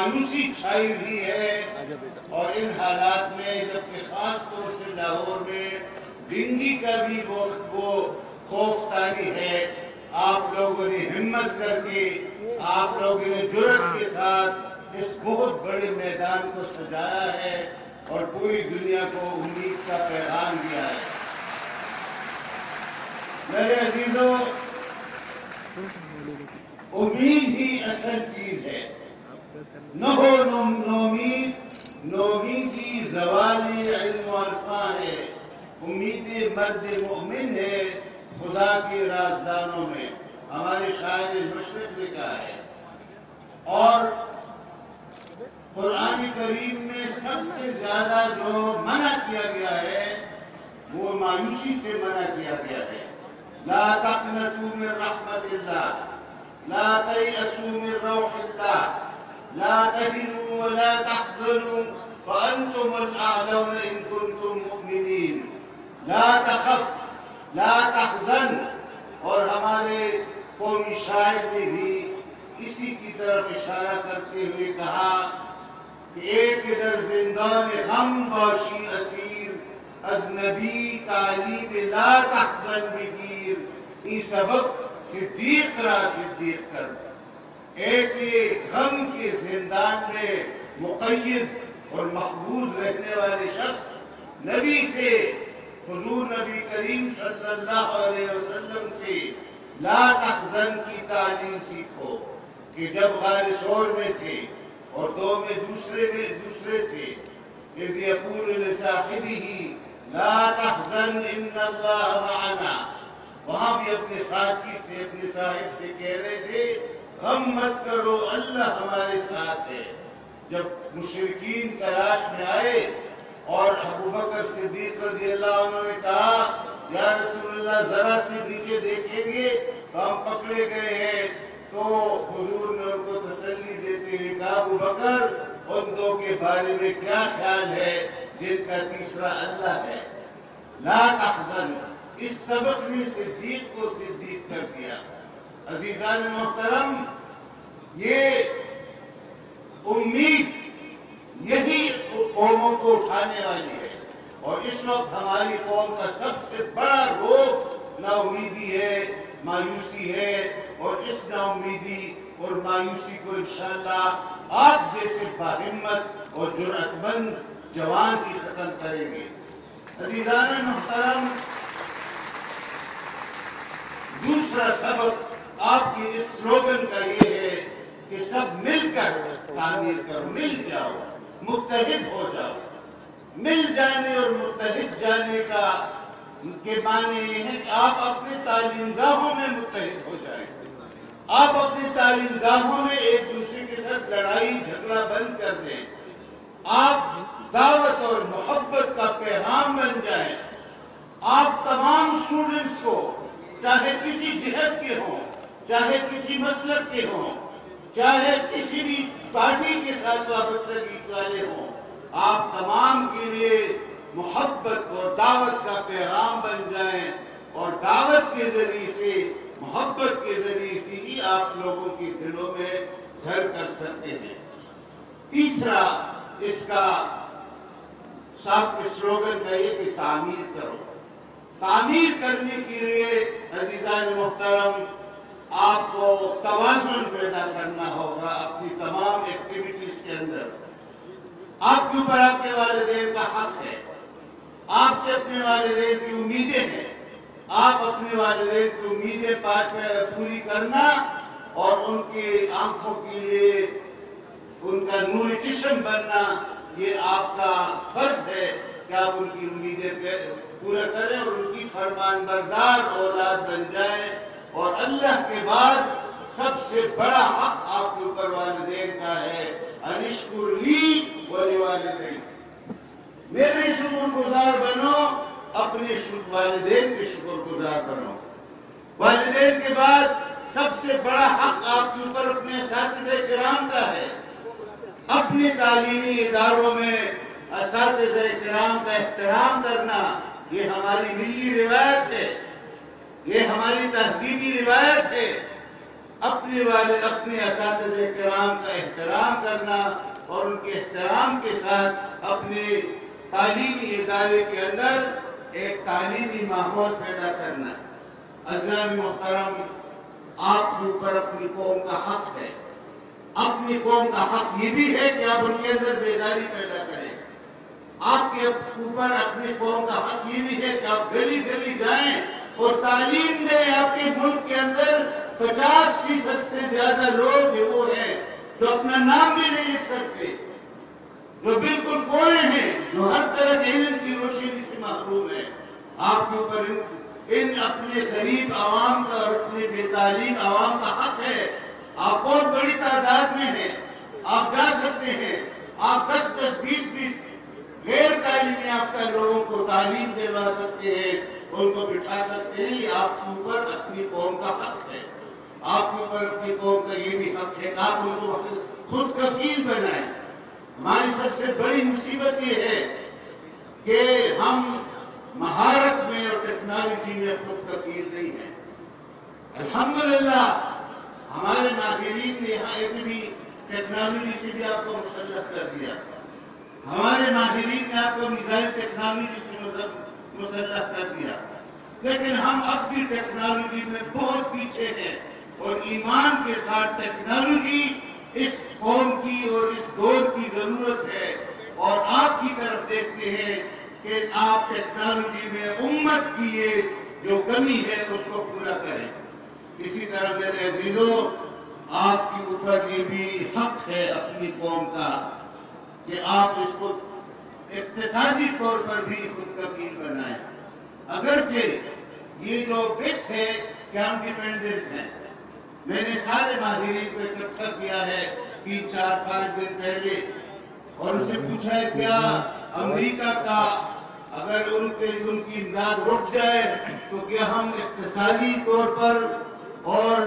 مایوسی چھائی ہوئی ہے، اور ان حالات میں جبکہ خاص طور سے لاہور میں ڈینگی کا بھی وہ خوف طاری ہے، آپ لوگوں نے ہمت کر کے، آپ لوگوں نے جرأت کے ساتھ اس بہت بڑے میدان کو سجایا ہے اور پوری دنیا کو امید کا پیغام دیا ہے۔ میرے عزیزوں، امید ہی اصل چیز ہے۔ نہ ہو نومیدی زوال علم و عرفاں ہے، امید مرد مومن ہے خدا کے رازدانوں میں، ہمارے شاعر مشرق نے کہا ہے۔ اور قرآن کریم میں سب سے زیادہ جو منع کیا گیا ہے وہ مایوسی سے منع کیا گیا ہے۔ لا تقنطوا من رحمت اللہ، لا تیأسوا من روح اللہ، لا تهنوا ولا تحزنوا وانتم الاعلون ان کنتم مؤمنین، لا تخف لا تحزن۔ اور ہمارے قومی شاعر نے بھی اسی کی طرف اشارہ کرتے ہوئے کہا کہ ایک ادھر زندان غم باشی اسیر، از نبی تعلیم لا تحزن بگیر، ای سبق صدیق را صدیق کر۔ ایک غم کے زندان میں مقید اور محبوس رہنے والے شخص نبی سے، حضور نبی کریم صلی اللہ علیہ وسلم سے لا تحزن کی تعلیم سیکھو، کہ جب غار ثور میں تھے اور دو میں دوسرے تھے، اذ یقول لصاحبہ لا تحزن ان اللہ معنا، وہاں بھی اپنے ساتھی سے، اپنے صاحب سے کہہ رہے تھے غم مت کرو، اللہ ہمارے ساتھ ہے۔ جب مشرکین تلاش میں آئے اور ابو بکر صدیق رضی اللہ عنہ نے کہا یا رسول اللہ ذرا سے نیچے دیکھیں گے تو ہم پکڑے گئے ہیں، تو حضور نے ان کو تسلی دیتے ہوئے کہا ابو بکر ان دو کے بارے میں کیا خیال ہے جن کا تیسرا اللہ ہے۔ لا تحزن، اس سبق نے صدیق کو صدیق کر دیا۔ عزیزان محترم، یہ امید یہی قوموں کو اٹھانے والی ہے، اور اس وقت ہماری قوم کا سب سے بڑا روگ نا امیدی ہے، مایوسی ہے، اور اس نا امیدی اور مایوسی کو انشاءاللہ آپ جیسے باہمت اور جرأت مند جوان کی ختم کریں گے۔ عزیزان محترم، دوسرا سبق آپ کی اس سلوگن کا یہ ہے کہ سب مل کر تعمیر کرو، مل جاؤ، متحد ہو جاؤ۔ مل جانے اور متحد جانے کا کے معنی یہ ہے کہ آپ اپنے تعلیم گاہوں میں متحد ہو جائیں، آپ اپنی تعلیم گاہوں میں ایک دوسرے کے ساتھ لڑائی جھگڑا بند کر دیں، آپ دعوت اور محبت کا پیغام بن جائیں۔ آپ تمام اسٹوڈنٹس کو، چاہے کسی جہت کے ہوں، چاہے کسی مسلک کے ہوں، چاہے کسی بھی پارٹی کے ساتھ وابستگی والے ہوں، آپ تمام کے لیے محبت اور دعوت کا پیغام بن جائیں، اور دعوت کے ذریعے سے، محبت کے ذریعے سے ہی آپ لوگوں کے دلوں میں گھر کر سکتے ہیں۔ تیسرا اس کا سب کے سلوگن کا یہ کہ تعمیر کرو۔ تعمیر کرنے کے لیے عزیزان محترم آپ کو توازن پیدا کرنا ہوگا اپنی تمام ایکٹیویٹیز کے اندر۔ آپ کے اوپر آپ کے والدین کا حق ہے، آپ سے اپنے والدین کی امیدیں ہیں، آپ اپنے والدین کی امیدیں پوری کرنا اور ان کی آنکھوں کے لیے ان کا نور چشم بننا، یہ آپ کا فرض ہے کہ آپ ان کی امیدیں پورا کریں اور ان کی فرمان بردار اولاد بن جائیں۔ اور اللہ کے بعد سب سے بڑا حق آپ کے اوپر والدین کا ہے، انشکر لی ولوالدیک، میرے شکر گزار بنو، اپنے والدین کے شکر گزار بنو۔ والدین کے بعد سب سے بڑا حق آپ کے اوپر اپنے اساتذہ کرام کا ہے۔ اپنے تعلیمی اداروں میں اساتذہ کرام کا احترام کرنا، یہ ہماری ملی روایت ہے، یہ ہماری تہذیبی روایت ہے۔ اپنے اساتذہ کرام کا احترام کرنا اور ان کے احترام کے ساتھ اپنے تعلیمی ادارے کے اندر ایک تعلیمی ماحول پیدا کرنا۔ حضرات محترم، آپ کے اوپر اپنی قوم کا حق ہے۔ اپنی قوم کا حق یہ بھی ہے کہ آپ ان کے اندر بیداری پیدا کریں۔ آپ کے اوپر اپنی قوم کا حق یہ بھی ہے کہ آپ گلی گلی جائیں اور تعلیم دیں۔ آپ کے ملک کے اندر 50% سے زیادہ لوگ وہ ہیں جو اپنا نام بھی نہیں لکھ سکتے، جو بالکل کوڑے ہیں، جو ہر طرح کے علم کی روشنی سے محروم ہیں۔ آپ کے اوپر ان اپنے غریب عوام کا اور اپنے بے تعلیم عوام کا حق ہے۔ آپ بہت بڑی تعداد میں ہیں، آپ جا سکتے ہیں، آپ 10-10, 20-20 غیر تعلیم یافتہ لوگوں کو تعلیم دلوا سکتے ہیں، ان کو بٹھا سکتے ہیں۔ یہ آپ کے اوپر اپنی قوم کا حق ہے۔ آپ کے اوپر اپنی قوم کا یہ بھی حق ہے کہ آپ ان کو خود کفیل بنائیں۔ ہماری سب سے بڑی مصیبت یہ ہے کہ ہم مہارت میں اور ٹیکنالوجی میں خود کفیل نہیں ہیں۔ الحمدللہ ہمارے ماہرین نے یہاں علمی ٹیکنالوجی سے بھی آپ کو مسلح کر دیا، ہمارے ماہرین نے آپ کو میزائل ٹیکنالوجی سے مسلح کر دیا، لیکن ہم اب بھی ٹیکنالوجی میں بہت پیچھے ہیں، اور ایمان کے ساتھ ٹیکنالوجی اس قوم کی اور اس دور کی ضرورت ہے، اور آپ کی طرف دیکھتے ہیں کہ آپ ٹیکنالوجی میں امت کی یہ جو کمی ہے اس کو پورا کریں۔ اسی طرح میرے عزیزوں، آپ کے اوپر یہ بھی حق ہے اپنی قوم کا کہ آپ اس کو اقتصادی طور پر بھی خود کفیل بنائیں۔ اگرچہ یہ جو بت ہے کہ ہم ڈیپینڈنٹ ہیں، میں نے سارے ماہرین کو اکٹھا کیا ہے 3-4-5 دن پہلے، اور ان سے پوچھا ہے کیا امریکہ کا اگر ان کی امداد رک جائے تو کیا ہم اقتصادی طور پر اور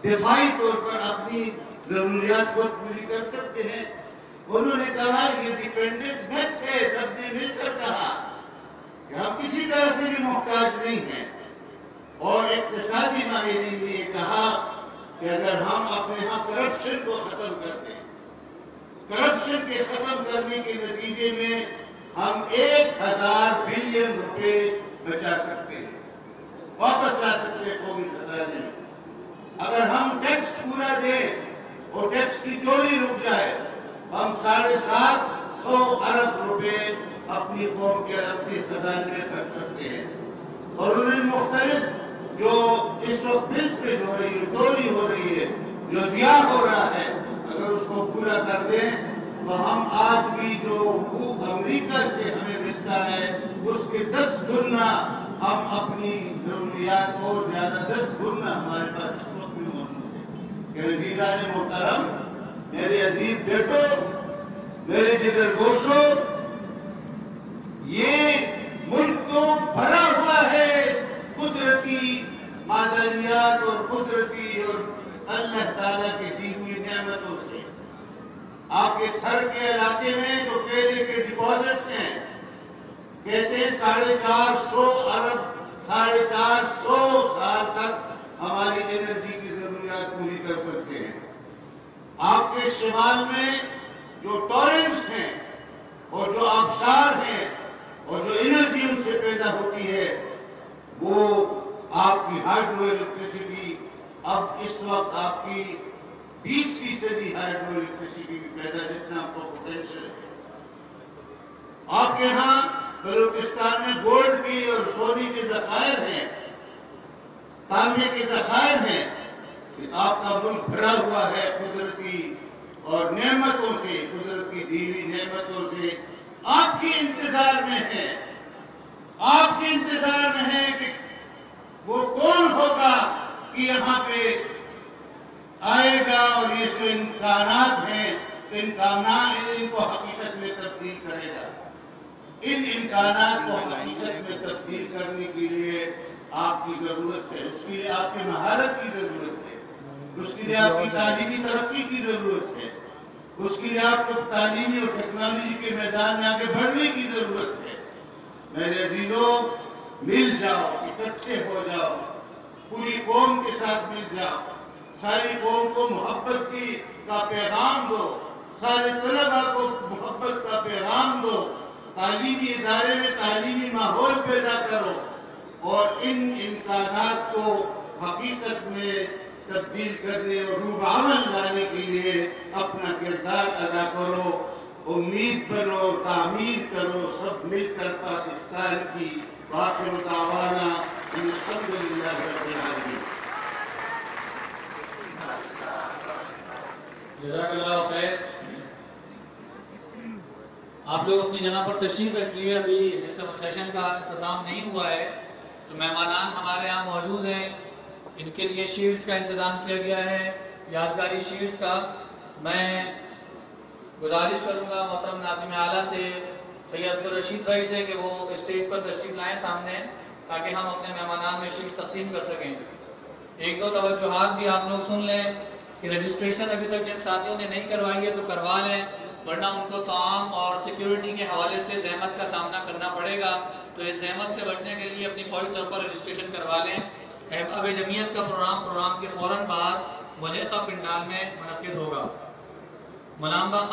دفاعی طور پر اپنی ضروریات خود پوری کر سکتے ہیں؟ انہوں نے کہا یہ ڈیپینڈنس مت ہے، سب نے مل کر کہا کہ ہم کسی طرح سے بھی محتاج نہیں ہیں، اور اقتصادی ماہرین نے یہ کہا کہ اگر ہم اپنے ہاں کرپشن کو ختم کرتے ہیں، کرپشن کے ختم کرنے کے نتیجے میں ہم 1000 بلین روپے بچا سکتے ہیں، واپس لا سکتے ہیں قومی خزانے میں۔ اگر ہم ٹیکس پورا دیں اور ٹیکس کی چوری رک جائے، ہم 750 ارب روپے اپنی قوم کے اپنے خزانے میں کر سکتے ہیں۔ اور انہیں مختلف جو اس وقت بلز پہ ہو رہی ہے، چوری ہو رہی ہے، جو ضیاع ہو رہا ہے، اگر اس کو پورا کر دیں تو ہم آج بھی جو حقوق امریکہ سے ہمیں ملتا ہے اس کے 10 گنا ہم اپنی ضروریات اور زیادہ 10 گنا ہمارے پاس اس وقت بھی موجود ہے۔ کہ عزیزان محترم، میرے عزیز بیٹو، میرے جگر گوشو، یہ ملک تو بھرا ہوا ہے قدرتی معدنیات اور قدرتی اور اللہ تعالیٰ کی دی ہوئی نعمتوں سے۔ آپ کے تھر کے علاقے میں جو کیلے کے ڈپازٹس ہیں، کہتے ہیں 450 ارب 450 سال تک ہماری انرجی کی ضروریات پوری کر سکتے ہیں۔ آپ کے شمال میں جو ٹورنٹس ہیں اور جو آبشار ہیں اور جو انرجی ان سے پیدا ہوتی ہے، وہ آپ کی ہائیڈرو الیکٹریسٹی اب اس وقت آپ کی 20% ہائیڈرو الیکٹریسٹی بھی پیدا، جتنا آپ کو پوٹینشل ہے۔ آپ کے ہاں بلوچستان میں گولڈ کی اور سونے کے ذخائر ہیں، تانبے کے ذخائر ہیں۔ آپ کا ملک بھرا ہوا ہے قدرتی اور نعمتوں سے، قدرت کی دی ہوئی نعمتوں سے۔ آپ کی انتظار میں ہے، آپ کے انتظار میں ہے کہ وہ کون ہوگا کہ یہاں پہ آئے گا اور یہ جو امکانات ہیں ان کو حقیقت میں تبدیل کرے گا۔ ان امکانات کو حقیقت میں تبدیل کرنے کے لیے آپ کی ضرورت ہے، اس کے لیے آپ کی مہارت کی ضرورت ہے، اس کے لیے آپ کی تعلیمی ترقی کی ضرورت ہے، اس کے لیے آپ کو تعلیمی اور ٹیکنالوجی کے میدان میں آگے بڑھنے کی ضرورت ہے۔ میرے عزیزوں، مل جاؤ، اکٹھے ہو جاؤ، پوری قوم کے ساتھ مل جاؤ، ساری قوم کو محبت کا پیغام دو، سارے طلباء کو محبت کا پیغام دو، تعلیمی ادارے میں تعلیمی ماحول پیدا کرو اور ان امکانات کو حقیقت میں تبدیل کرنے اور روح عمل لانے کے لیے اپنا کردار ادا کرو، امید بنو، تعمیر کرو، سب مل کر پاکستان کی وآخر دعوانا الحمدللہ رب العالمین۔ جزاک اللہ خیر۔ آپ لوگ اپنی جگہ پر تشریف رکھیے، ابھی سیشن کا اختتام نہیں ہوا ہے، تو مہمانان ہمارے یہاں موجود ہیں، ان کے لیے شیلڈز کا انتظام کیا گیا ہے، یادگاری شیلڈز کا۔ میں گزارش کروں گا محترم ناظم اعلیٰ سے، سید عبدالرشید بھائی سے، کہ وہ اسٹیج پر تشریف لائیں سامنے، تاکہ ہم اپنے مہمانان میں شیلڈز تقسیم کر سکیں۔ ایک دو توجہات بھی آپ لوگ سن لیں کہ رجسٹریشن ابھی تک جن ساتھیوں نے نہیں کروائی ہے تو کروا لیں، ورنہ ان کو طعام اور سیکیورٹی کے حوالے سے زحمت کا سامنا کرنا پڑے گا، تو اس زحمت سے بچنے کے لیے اپنی فوری طور پر رجسٹریشن کروا لیں۔ اب جمعیت کا پروگرام کے فوراً بعد ملحقہ پنڈال میں منعقد ہوگا۔ ملامبہ